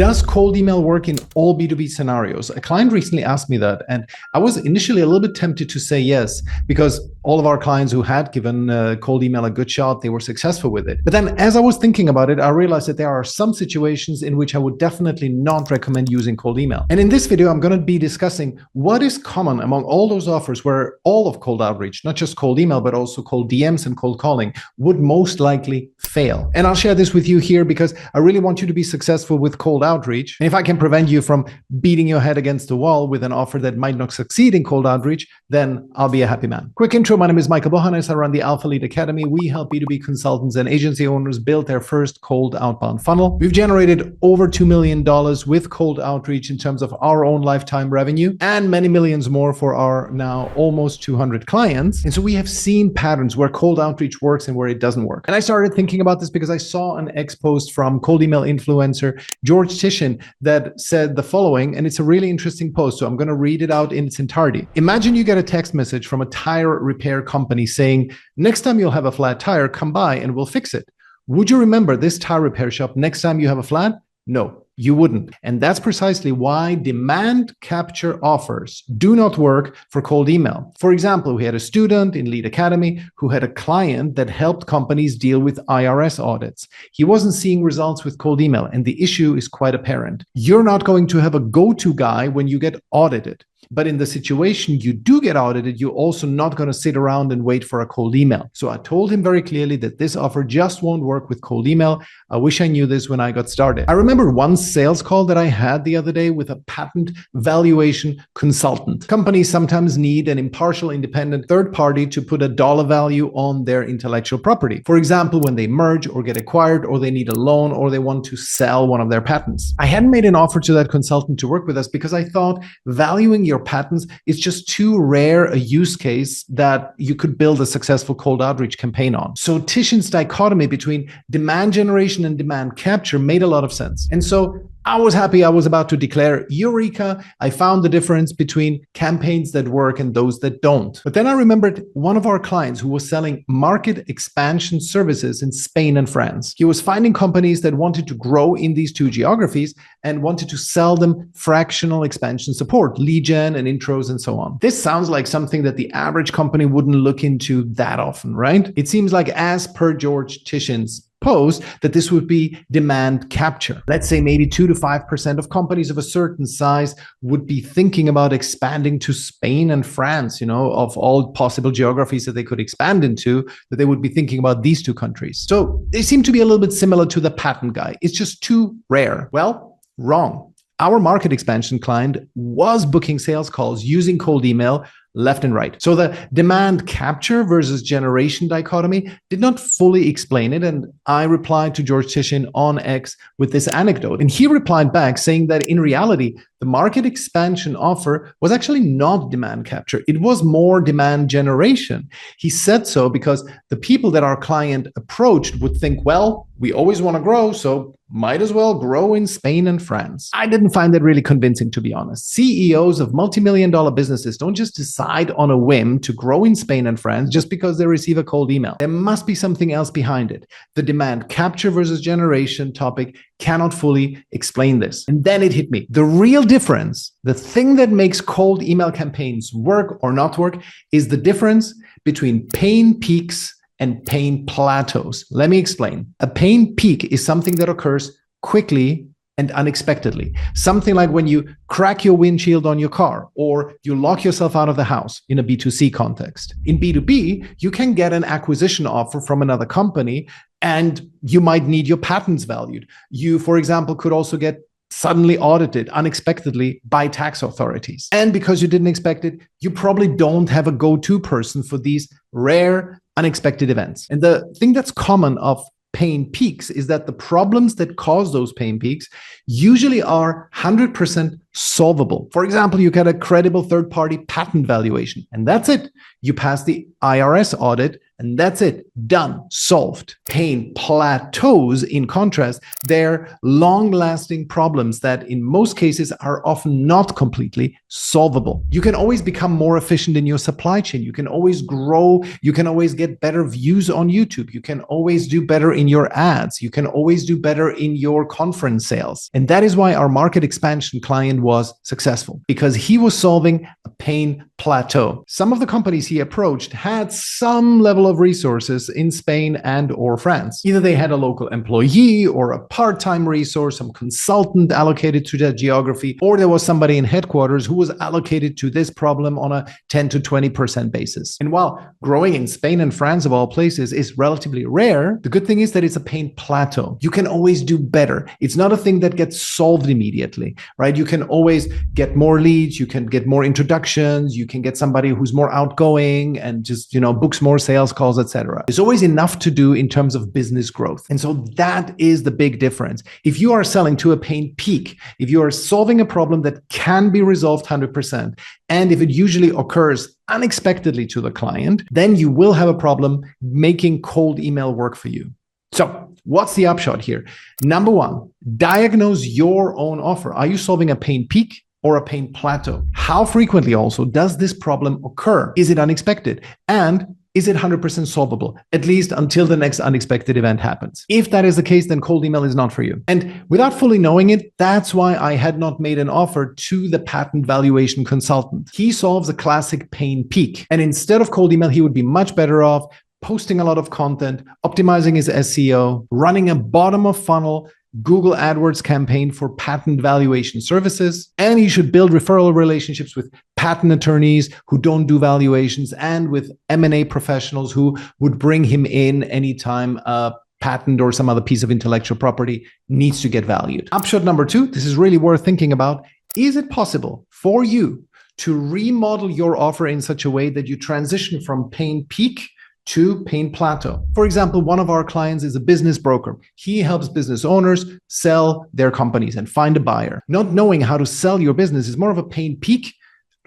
Does cold email work in all B2B scenarios? A client recently asked me that, and I was initially a little bit tempted to say yes, because all of our clients who had given cold email a good shot, they were successful with it. But then as I was thinking about it, I realized that there are some situations in which I would definitely not recommend using cold email. And in this video, I'm going to be discussing what is common among all those offers where all of cold outreach, not just cold email, but also cold DMs and cold calling, would most likely fail. And I'll share this with you here because I really want you to be successful with cold outreach. And if I can prevent you from beating your head against the wall with an offer that might not succeed in cold outreach, then I'll be a happy man. Quick intro. My name is Michael Bohannes. I run the Alpha Lead Academy. We help B2B consultants and agency owners build their first cold outbound funnel. We've generated over $2 million with cold outreach in terms of our own lifetime revenue and many millions more for our now almost 200 clients. And so we have seen patterns where cold outreach works and where it doesn't work. And I started thinking about this because I saw an ex-post from cold email influencer George Tishin that said the following, and it's a really interesting post, so I'm going to read it out in its entirety. Imagine you get a text message from a tire repair company saying, next time you'll have a flat tire, come by and we'll fix it. Would you remember this tire repair shop next time you have a flat? No, you wouldn't. And that's precisely why demand capture offers do not work for cold email. For example, we had a student in Lead Academy who had a client that helped companies deal with IRS audits. He wasn't seeing results with cold email, and the issue is quite apparent. You're not going to have a go-to guy when you get audited. But in the situation you do get audited, you're also not going to sit around and wait for a cold email. So I told him very clearly that this offer just won't work with cold email. I wish I knew this when I got started. I remember one sales call that I had the other day with a patent valuation consultant. Companies sometimes need an impartial, independent third party to put a dollar value on their intellectual property. For example, when they merge or get acquired, or they need a loan, or they want to sell one of their patents. I hadn't made an offer to that consultant to work with us because I thought valuing your patents is just too rare a use case that you could build a successful cold outreach campaign on. So Tishin's dichotomy between demand generation and demand capture made a lot of sense. And so I was happy. I was about to declare, Eureka, I found the difference between campaigns that work and those that don't. But then I remembered one of our clients who was selling market expansion services in Spain and France. He was finding companies that wanted to grow in these two geographies and wanted to sell them fractional expansion support, lead gen and intros and so on. This sounds like something that the average company wouldn't look into that often, right? It seems like, as per George Tishin's post, that this would be demand capture. Let's say maybe 2 to 5% of companies of a certain size would be thinking about expanding to Spain and France, of all possible geographies that they could expand into, that they would be thinking about these two countries. So they seem to be a little bit similar to the patent guy. It's just too rare. Well, wrong. Our market expansion client was booking sales calls using cold email left and right. So the demand capture versus generation dichotomy did not fully explain it. And I replied to George Tishin on X with this anecdote. And he replied back saying that in reality, the market expansion offer was actually not demand capture. It was more demand generation. He said so because the people that our client approached would think, well, we always want to grow, so might as well grow in Spain and France. I didn't find that really convincing, to be honest. CEOs of multi-million-dollar businesses don't just decide on a whim to grow in Spain and France just because they receive a cold email. There must be something else behind it. The demand capture versus generation topic cannot fully explain this. And then it hit me. The real difference, the thing that makes cold email campaigns work or not work, is the difference between pain peaks and pain plateaus. Let me explain. A pain peak is something that occurs quickly and unexpectedly. Something like when you crack your windshield on your car, or you lock yourself out of the house in a B2C context. In B2B, you can get an acquisition offer from another company and you might need your patents valued. You, for example, could also get suddenly audited unexpectedly by tax authorities. And because you didn't expect it, you probably don't have a go-to person for these rare, unexpected events. And the thing that's common of pain peaks is that the problems that cause those pain peaks usually are 100% solvable. For example, you get a credible third-party patent valuation, and that's it. You pass the IRS audit, and that's it. Done. Solved. Pain plateaus, in contrast, they're long-lasting problems that in most cases are often not completely solvable. You can always become more efficient in your supply chain. You can always grow. You can always get better views on YouTube. You can always do better in your ads. You can always do better in your conference sales. And that is why our market expansion client was successful, because he was solving a pain plateau. Some of the companies he approached had some level of resources in Spain and or France. Either they had a local employee or a part-time resource, some consultant allocated to that geography, or there was somebody in headquarters who was allocated to this problem on a 10 to 20% basis. And while growing in Spain and France of all places is relatively rare, the good thing is that it's a pain plateau. You can always do better. It's not a thing that gets solved immediately, right? You can always get more leads, you can get more introductions, you can get somebody who's more outgoing and just, books more sales calls, etc. There's always enough to do in terms of business growth. And so that is the big difference. If you are selling to a pain peak, if you are solving a problem that can be resolved 100%, and if it usually occurs unexpectedly to the client, then you will have a problem making cold email work for you. So what's the upshot here? Number one, diagnose your own offer. Are you solving a pain peak or a pain plateau? How frequently also does this problem occur? Is it unexpected? And is it 100% solvable, at least until the next unexpected event happens? If that is the case, then cold email is not for you. And without fully knowing it, that's why I had not made an offer to the patent valuation consultant. He solves a classic pain peak. And instead of cold email, he would be much better off posting a lot of content, optimizing his SEO, running a bottom of funnel Google AdWords campaign for patent valuation services. And he should build referral relationships with patent attorneys who don't do valuations and with M&A professionals who would bring him in anytime a patent or some other piece of intellectual property needs to get valued. Upshot number two, this is really worth thinking about. Is it possible for you to remodel your offer in such a way that you transition from pain peak to pain plateau? For example, one of our clients is a business broker. He helps business owners sell their companies and find a buyer. Not knowing how to sell your business is more of a pain peak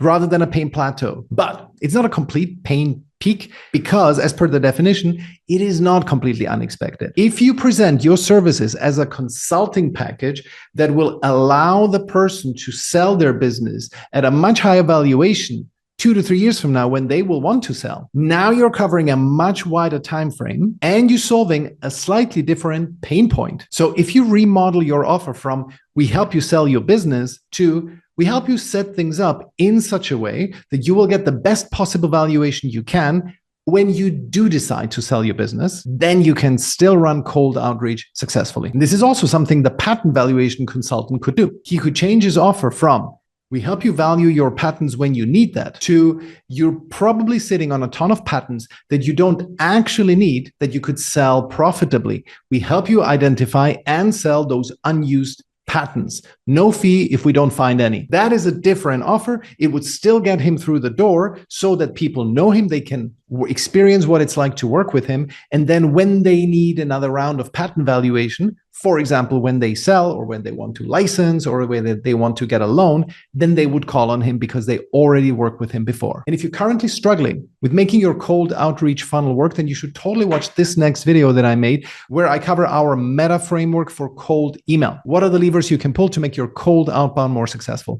rather than a pain plateau. But it's not a complete pain peak because, as per the definition, it is not completely unexpected. If you present your services as a consulting package that will allow the person to sell their business at a much higher valuation 2 to 3 years from now when they will want to sell, now you're covering a much wider time frame and you're solving a slightly different pain point. So if you remodel your offer from we help you sell your business to we help you set things up in such a way that you will get the best possible valuation you can when you do decide to sell your business, then you can still run cold outreach successfully. And this is also something the patent valuation consultant could do. He could change his offer from we help you value your patents when you need that to you're probably sitting on a ton of patents that you don't actually need that you could sell profitably. We help you identify and sell those unused patents. No fee if we don't find any. That is a different offer. It would still get him through the door so that people know him. They can experience what it's like to work with him. And then when they need another round of patent valuation, for example, when they sell or when they want to license or when they want to get a loan, then they would call on him because they already worked with him before. And if you're currently struggling with making your cold outreach funnel work, then you should totally watch this next video that I made where I cover our meta framework for cold email. What are the levers you can pull to make your cold outbound more successful?